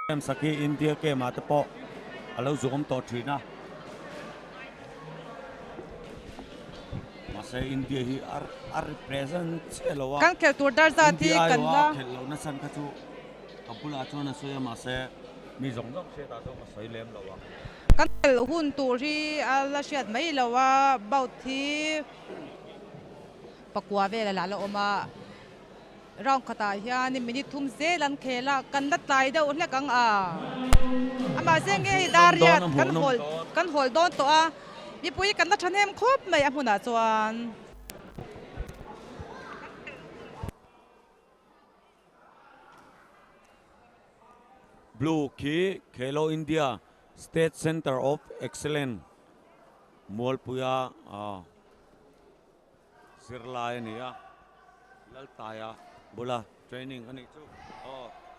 em saki India ke mata po alo zoom to thina masa India hi ar represent chelowa kan khel tur dar za thi India kan wa la khelo na san ka chu kapula chu na so ya masa mi zong dong se ta to masai lem lawa kan khel hun tur hi ala shiat mai lawa baut thi pakwa vela la la oma rong khata hian ni minute thum ze lan khela kan la tlai deuh hle kang a ama zeng e dariat kan hol don to a mi pui kan la thanem khop mai a huna chuan blue ki khelo India State Center of Excellence mol puya sirlai ni ya laltaya bula training ani chu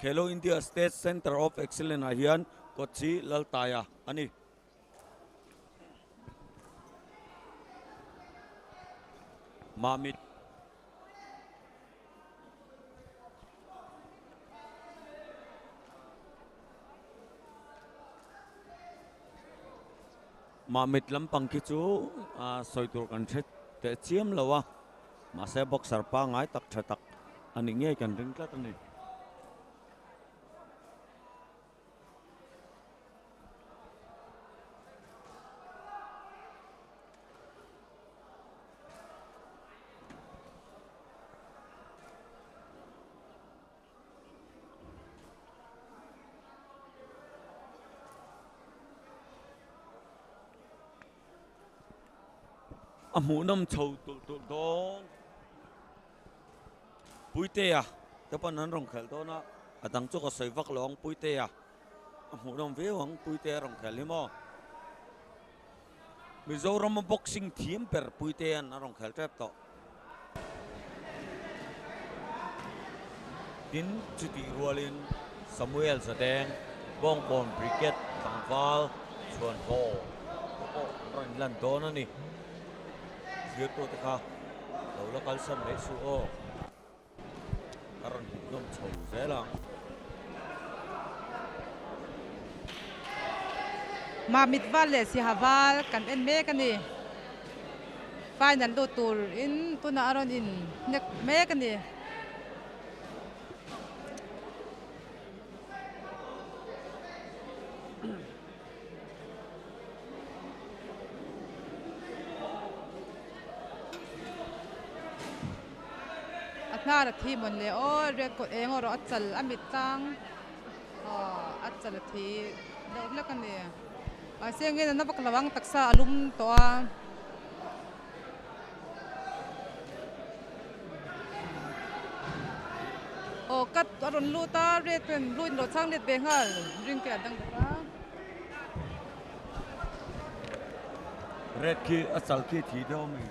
khelo India State Center of Excellence hian kochi laltaya ani Mamit Mamit lampang ki chu soitur kan the te chiam lawa ma se boxer pa ngai tak thatak ani nge kan ring tlat ani amu nam chou tu dong puite ya kapan nan rong khel to na atang chu ko soi vak long puite ya amu nam ve wang puite rong khel hi mo Mizoram boxing team per puite an rong khel trap to tin chuti rualin Samuel Sadeng bong kon cricket tangwal chuan ho ron lan to na ni zir to te kha lo lokal sam le su o karon dum chou zela Mamit vale Siaha kan en me kan ni final do tur in tuna aron in nek me kan ni atna ra thi mon le o red ko engoro achal amit tang achal thi do la kan ni a senge na bak lawang taksa alum to a o kat aron lu ta red pen lu lo chang let be ngal ring ke dang ta red ki asal ki thi do mi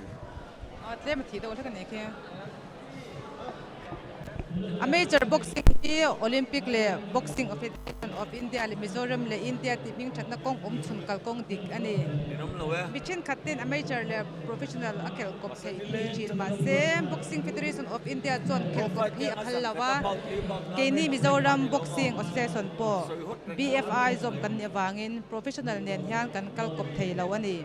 a tle ma thi do la kan ni ke Amateur boxing hi Olympic le boxing of Federation of India le Mizoram le India ti ming thatna kong chun kal kong dik ani dinam lo we bichin khatin amateur le professional akel kop se chin ma sem boxing Federation of India chon khel kop hi akhal lawa keini Mizoram boxing association po BFI zom kan awangin professional nen hian kan kal kop thei lawani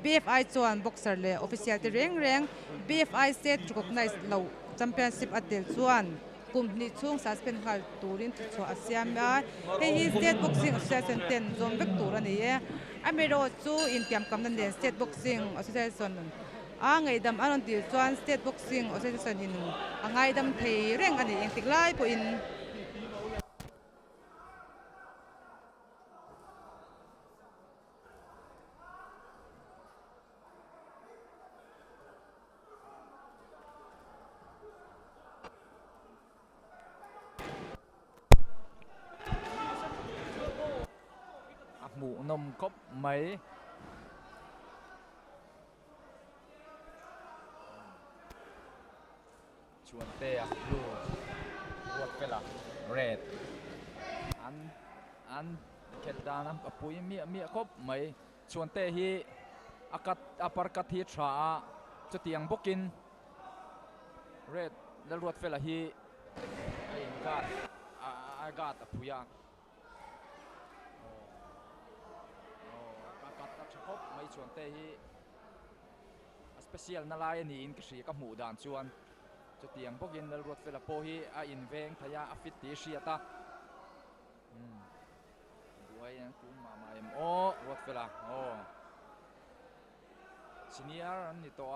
BFI chuan boxer le official ti reng reng BFI state recognize lo championship atel chuan kumni chung suspend hal turin chu asiama hei state boxing association ten zom vek tur ani e amero chu intiam kam nan den state boxing association angai dam anon ti chuan state boxing association in angai dam thei reng ani engtik lai po in mũ nồng cốc mấy chuan te blue Lalruatfela red an keldanam apui mi cốc mấy chuan te hi akat aparkat hi tha cho tiang bokin red Lalruatfela hi ai gat apuya บไม่ชวนเตะฮีสเปเชียลนาลายนี่อินกษีกับหมู่ด่านชวนจะเตียงพวกอินรวดเฟลโปฮีอินเวงทยาฟิตตีเชียตาด้วยนะกูมาโอ้รวดเฟลโอ้ซีเนียร์อันนี้ตัว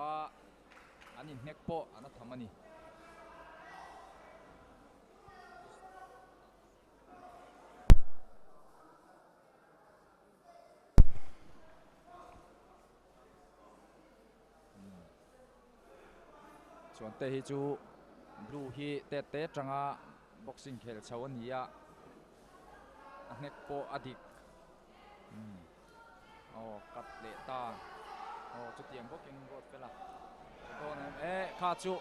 อันนี้เน็กโปอันนั้นทำมันนี่ส่วนเตะฮิจูบลูฮีเตะจังอาบ็อกซิ่งเคลชาวนี้อ่ะเน็กโปอดีตโอ้กัดเลต้าโอ้จุดเตียงพวกเองรถไปละตัวนั้นคาจู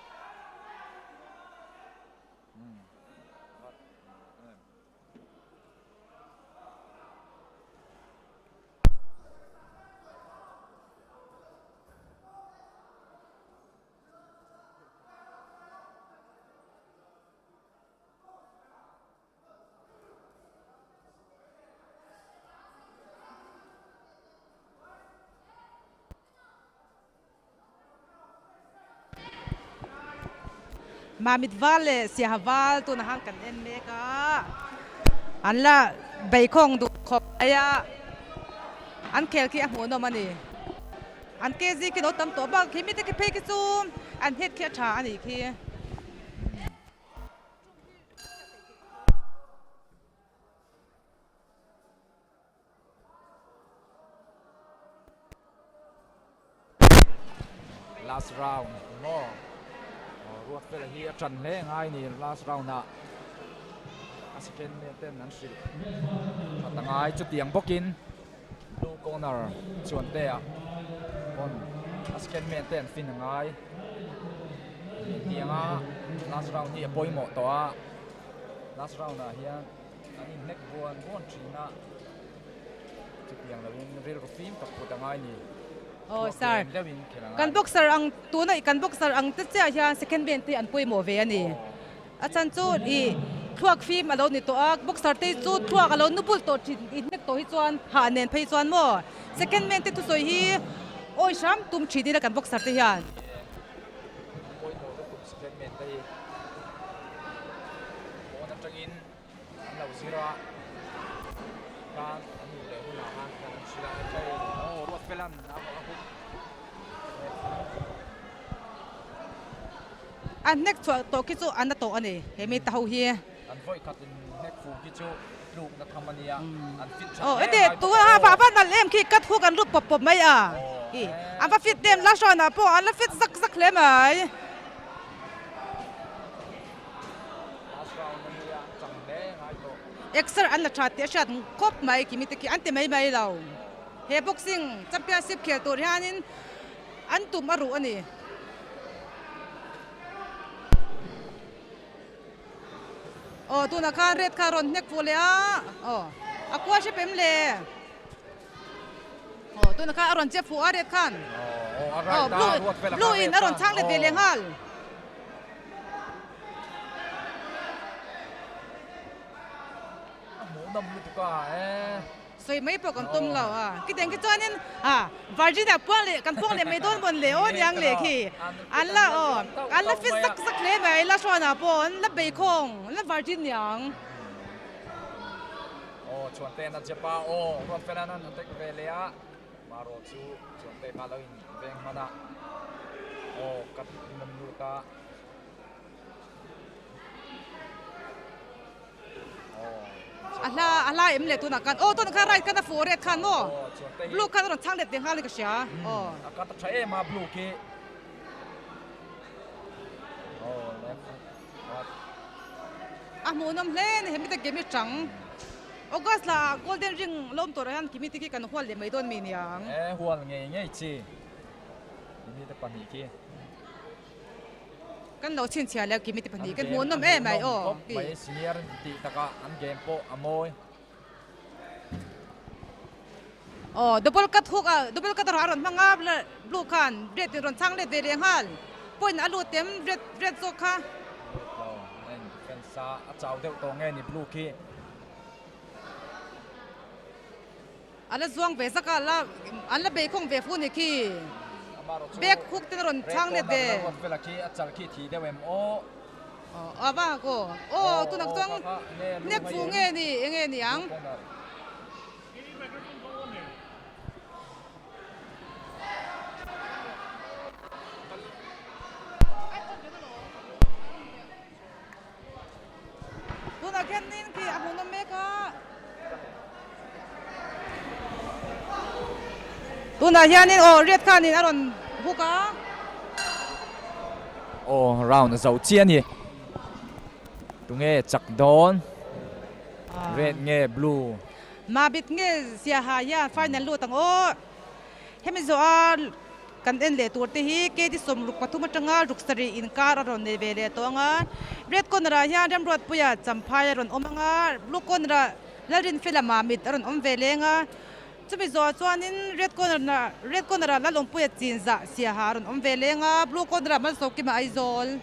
มามิดวาเลเสียหาวาลตัวนะฮังกันเอ็นเมกาอันละใบคงดูขอบไอ้อันเคลขี้หัวโนมันนี่อันเกซีกินโอตำตัวบ้างขี้มิตรขี้เพกิซูมอันเฮ็ดขี้ชาอันนี้ขี้last round รวดเฟลฮีจันเล่ง่ายนี่ last round นะอาสเกนเมเต้นนั้นสิตั้งง่ายจุดเตียงพวกกิน blue corner ชวนเตะคนอาสเกนเมเต้นฟินง่ายเตียงอ่ะ last round นี่ปอยหมดตัว last round นะเฮียอันนี้เน็กวนจีน่าจุดเตียงเราเป็นเรียลฟิล์มกับผู้ตั้งง่ายนี่โอ้สาร์กันบ็อกเซอร์อังตัวนั้นกันบ็อกเซอร์อังตัดเจ้าเฮีย second band ที่อันปุยโมเวียนี่อาจารย์จูดอีทั่วฟิล์มอารมณ์นี่ตัวบ็อกเซอร์ที่จูดทั่วอารมณ์นุ่มตัวจิตอินเน็กตัวที่จวนหาเน้นไปจวนมั่ว second band ที่ตัวสวยฮีโอ้ยช้ำตุ้มชีดีแล้วกันบ็อกเซอร์ที่เฮียปุยโมตัวตุ้ม second band ที่โอ้นั่นจังอินเราสิระการอันนี้เลยหุ่นหนาฮันกันสิระไปโอ้รวดเฟลันนะอันเน็กตัวคิดจูอันนั้นตัวอันนี้เห็นมีเต้าเฮียอันไฟขัดเน็กฟูกิจูลูกนักธรรมนีอันฟิตโอ้เด็ดตัวฝ่าบ้านนั่นเล่มขี้กัดหัวกันรูปปบไม่อ่ะอันว่าฟิตเต็มแล้วชอนอ่ะพวกอันแล้วฟิตสักเล่มไหมเอ็กซ์อันละชาติชาติครบไหมกิมิตกิอันเต็มไม่เราเฮบ็อกซิ่งจับเปียสิบเขียตัวที่อันนี้อันตุ่มอรุอันนี้โอ้ตัวนักการเรดคารอนเน็กฟูเลียโอ้อากวาชิเป็นเลยโอ้ตัวนักการอรอนเจ็บฟูอาเรดคันโอ้บลูอินอรอนช่างเล็ดเวลียงฮัลหมูดำลูกก็สวยไม่ปกติเราอ่ะคิดเองคิดว่านี่วาร์จินเนี่ยพวกเลยกันพวกเลยไม่โดนบนเลยโอ้ยังเลยขี้อันละอันละฟิสสักเลยไหมละชวนอ่ะปนละเบคงละวาร์จินยังโอ้ชวนเต้นนั่นเจ็บป่ะโอ้รถเฟรนนั่นเทคเวลียมารถชูชวนเต้นมาเลยเวงมานะโอ้กัดมันลูกาอะไรเอ็มเล็ตัวนักการโอ้ตัวนักการไรกันนะฟูเรดคันโม่บลูคันรถช่างเล็ดเตียงห้าเลยก็เชียโอ้การตัดใช้มาบลูกี้โอ้หมูน้ำเล่นเห็นมีแต่เกมไม่จังโอ้ก็สละโกลเด้นริงล้มตัวนั้นกิมิติกิกันหัวเลยไม่โดนมีเนี่ยหัวเงี้ยจีนี่แต่ปัญหากี้กันเราชินเชียแล้วกิมิติปัญหากันหมูน้ำไม่โอ้ไม่ซีเนียร์ตีตะกะอันเกมโปอโมยโอ้ดับเบิลกัดฮุกดับเบิลกัดรารอนมังอาบเลยบลูคันเรดรอนช่างเรดเวเรียงฮัลปุ่นอลูเต็มเรดโซค่ะเป็นซาเจ้าเดียวตรงเงี้ยนี่บลูกี้ ala zuang ve zaka la an la be khong ve fu ni khi be khuk tin ron chang le de Lalruatfela ki achal ki thi dewem o aba ko tu nak tang nek fu nge ni ang tu nak ken nin ki amun me ka tu na hianin red khanin aron huka round zau chian ni tunge chak don red nge blue Mamit nge Siaha ya final lu tang hemi zo kan en le tur te hi ke ti som ruk pathuma tanga ruk sari in kar aron ne vele to anga red konra ya Lalruat puya champhai aron omanga blue konra Lalruatfela Mamit aron om vele nga chumi zo chuanin red konra lalong puya chinza Siaha aron om vele nga blue konra man so ki ma aizol